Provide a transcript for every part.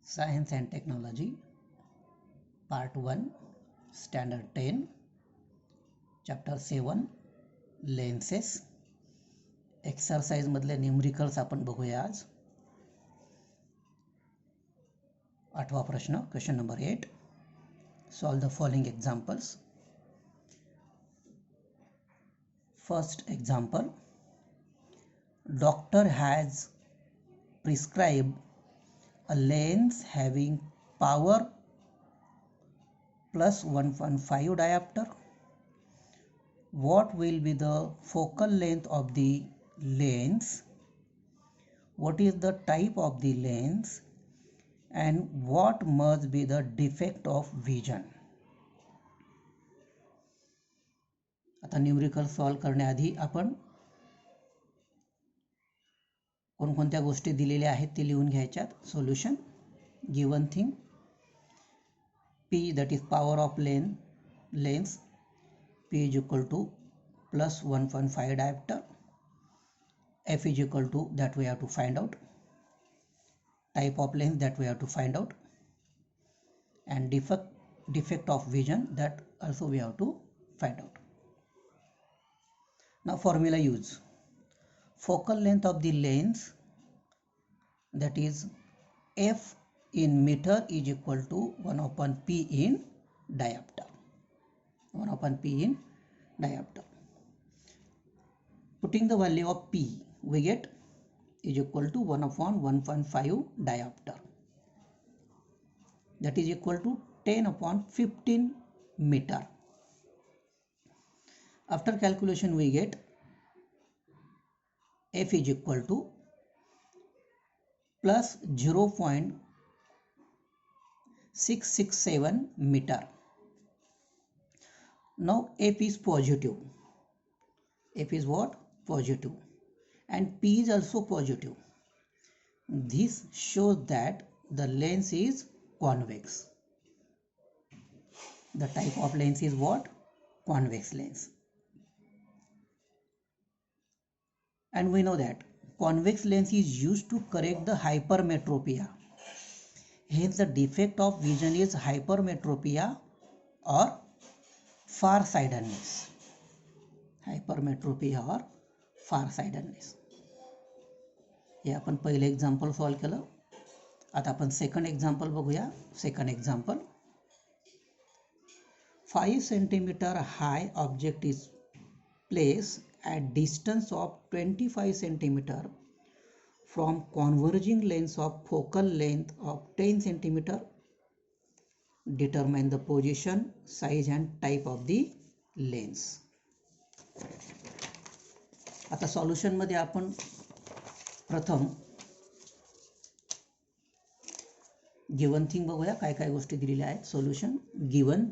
Science and Technology Part 1 Standard 10 Chapter 7 Lenses exercise मधले numericals आपण बघूया आज. 8वा प्रश्न question number 8. Solve the following examples. First example, doctor has prescribed a lens having power plus 1.5 diopter. What will be the focal length of the lens? What is the type of the lens? And what must be the defect of vision? आता numerical solve करण्याआधी आपण कोणकोणत्या गोष्टी दिलेल्या आहेत ते लिहून घ्यायच्यात. Solution, given thing, P that is power of lens, P is equal to plus 1.5 diopter, F is equal to that we have to find out, type of lens that we have to find out, and defect of vision that also we have to find out. Now formula use. Focal length of the lens, that is F in meter, is equal to 1 upon P in diopter. 1 upon P in diopter. Putting the value of P, we get is equal to 1 upon 1.5 diopter. That is equal to 10 upon 15 meter. After calculation we get F is equal to plus 0.667 meter. Now F is positive. F is what? Positive. And P is also positive. This shows that the lens is convex. The type of lens is what? Convex lens. And we know that convex lens is used to correct the hypermetropia. Hence the defect of vision is hypermetropia or farsightedness. Hypermetropia or farsightedness. हे आपण पहिले example solve केलं. आता आपण second example बघूया. Second example, 5 centimeter high object is placed at distance of 25 centimeter from converging lens of focal length of 10 centimeter. Determine the position, size and type of the lens. आता solution मध्ये आपण प्रथम given thing बघूया. काय काय गोष्टी दिलेल्या आहेत. Solution, given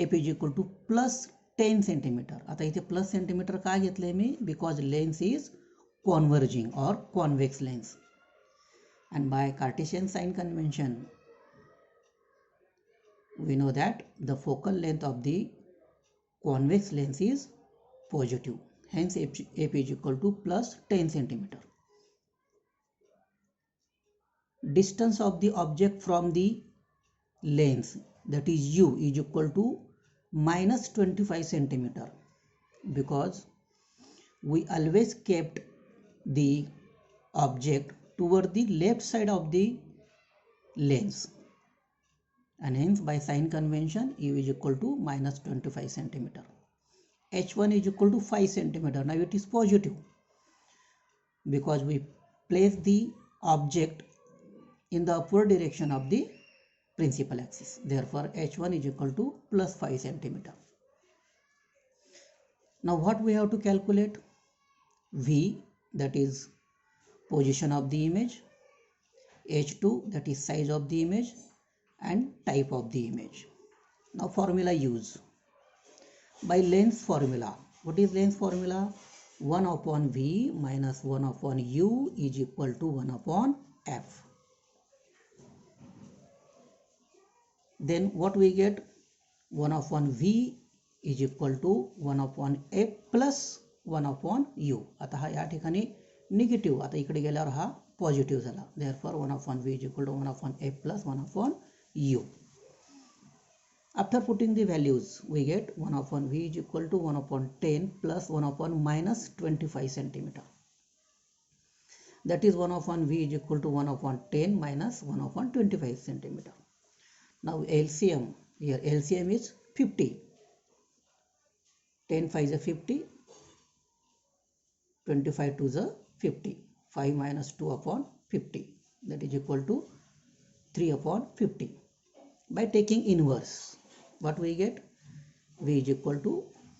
F is equal to plus 10 centimeter. आता इथे प्लस सेंटीमीटर का घेतले मी? बिकॉज लेन्स इज कॉन्वर्जिंग और convex lens. And by Cartesian sign convention we know that the focal length of the convex lens is positive. Hence F is equal to plus 10 centimeter. Distance of the object from the lens, that is U, is equal to minus 25 centimeter, because we always kept the object toward the left side of the lens, and hence by sign convention U is equal to minus 25 centimeter. H1 is equal to 5 centimeter. Now it is positive because we place the object in the upward direction of the principal axis. Therefore H1 is equal to plus 5 centimeter. Now what we have to calculate? V, that is position of the image, H2, that is size of the image, and type of the image. Now formula use. By lens formula, what is lens formula? 1 upon V minus 1 upon U is equal to 1 upon F. Then what we get? 1 upon V is equal to 1 upon F plus 1 upon U. आता हा या ठिकाणी negative, आता इकडे गेल्यावर हा positive झाला. Therefore 1/v is equal to 1/a plus 1/u. After putting the values, we get 1/v is equal to 1/10 plus 1/-25 centimeter. That is 1/v is equal to 1/10 minus 1/25 centimeter. Now LCM, here LCM is 50. 10 5 is 50, 25 2 is 50. 5 minus 2/50, that is equal to 3/50. By taking inverse, what we get? V is equal to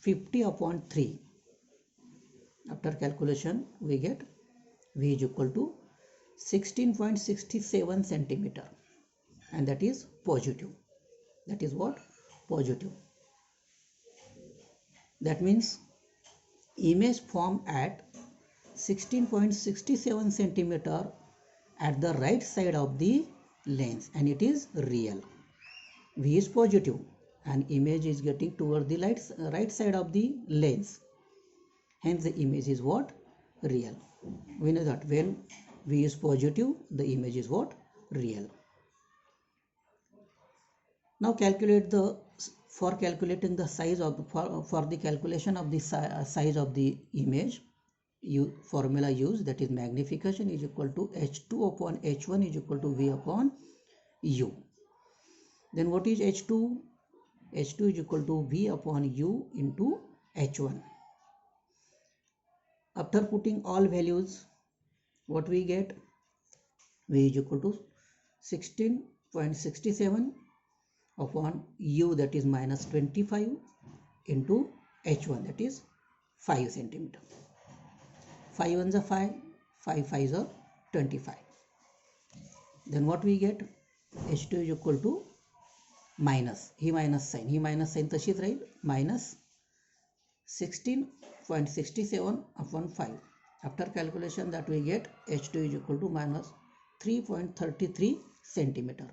50/3. After calculation, we get V is equal to 16.67 centimeter, and that is positive. That is what? Positive. That means image formed at 16.67 centimeter at the right side of the lens, and it is real. V is positive and image is getting toward the right side of the lens, hence the image is what? Real. We know that when V is positive, the image is what? Real. Now calculate for calculating the size of for the calculation of the size of the image, formula used, that is magnification is equal to h2/h1 is equal to v/u. Then what is h2? h2 is equal to v/u into h1. After putting all values, what we get? V is equal to 16.67 upon u, that is minus 25, into h1, that is 5 centimeter. 5 1s are 5, 5 5s are 25. Then what we get? h2 is equal to minus, he minus sign तशीच राहील, minus 16.67 upon 5. After calculation, that we get h2 is equal to minus 3.33 centimeter.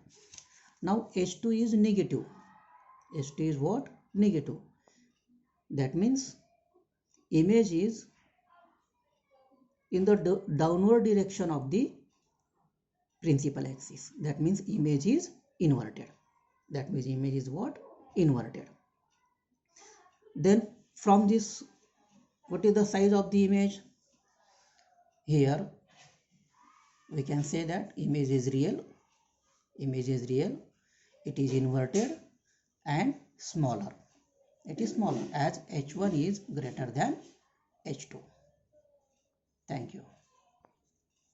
Now h2 is negative. h2 is what? Negative. That means image is in the downward direction of the principal axis. That means image is inverted. That means image is what? Inverted. Then from this, what is the size of the image? Here we can say that image is real. Image is real. It is inverted and smaller. It is smaller as h1 is greater than h2. Thank you.